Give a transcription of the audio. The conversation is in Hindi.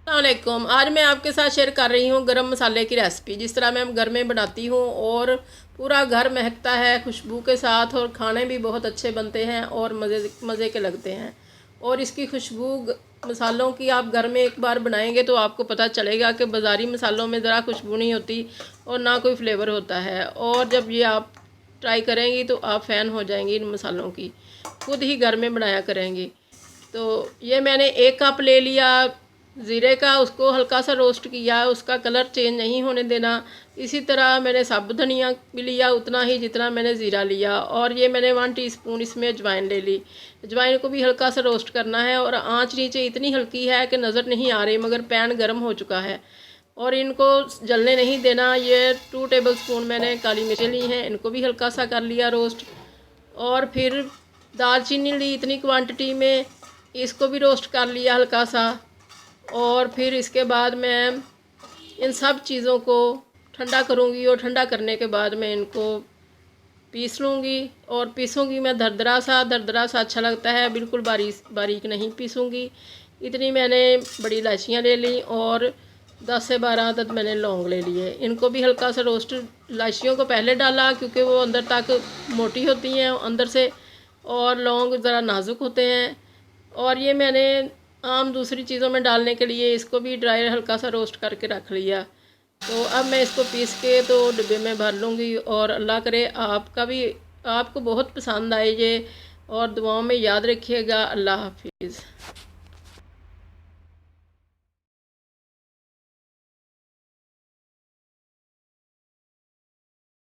अस्सलामुअलैकुम। आज मैं आपके साथ शेयर कर रही हूँ गरम मसाले की रेसिपी, जिस तरह मैं घर में बनाती हूँ और पूरा घर महकता है खुशबू के साथ और खाने भी बहुत अच्छे बनते हैं और मज़े मज़े के लगते हैं। और इसकी खुशबू मसालों की आप घर में एक बार बनाएंगे तो आपको पता चलेगा कि बाज़ारी मसालों में ज़रा खुशबू नहीं होती और ना कोई फ्लेवर होता है। और जब ये आप ट्राई करेंगी तो आप फ़ैन हो जाएंगी इन मसालों की, खुद ही घर में बनाया करेंगी। तो ये मैंने 1 कप ले लिया ज़ीरे का, उसको हल्का सा रोस्ट किया, उसका कलर चेंज नहीं होने देना। इसी तरह मैंने साबुत धनिया भी लिया उतना ही जितना मैंने ज़ीरा लिया, और ये मैंने 1 टीस्पून इसमें अजवाइन ले ली। अजवाइन को भी हल्का सा रोस्ट करना है और आंच नीचे इतनी हल्की है कि नज़र नहीं आ रही, मगर पैन गर्म हो चुका है और इनको जलने नहीं देना। ये 2 टेबलस्पून मैंने काली मिर्चें ली हैं, इनको भी हल्का सा कर लिया रोस्ट। और फिर दालचीनी ली इतनी क्वांटिटी में, इसको भी रोस्ट कर लिया हल्का सा। और फिर इसके बाद मैं इन सब चीज़ों को ठंडा करूँगी और ठंडा करने के बाद मैं इनको पीस लूँगी। और पीसूँगी मैं दरदरा सा अच्छा लगता है, बिल्कुल बारीक बारीक नहीं पीसूँगी। इतनी मैंने बड़ी इलायचियाँ ले ली और 10 से 12 अदद मैंने लौंग ले लिए, इनको भी हल्का सा रोस्ट। इलायचियों को पहले डाला क्योंकि वो अंदर तक मोटी होती हैं अंदर से, और लौंग ज़रा नाजुक होते हैं। और ये मैंने आम दूसरी चीज़ों में डालने के लिए इसको भी ड्राई हल्का सा रोस्ट करके रख लिया। तो अब मैं इसको पीस के तो डिब्बे में भर लूँगी, और अल्लाह करे आपका भी आपको बहुत पसंद आए ये, और दुआओं में याद रखिएगा। अल्लाह हाफिज़।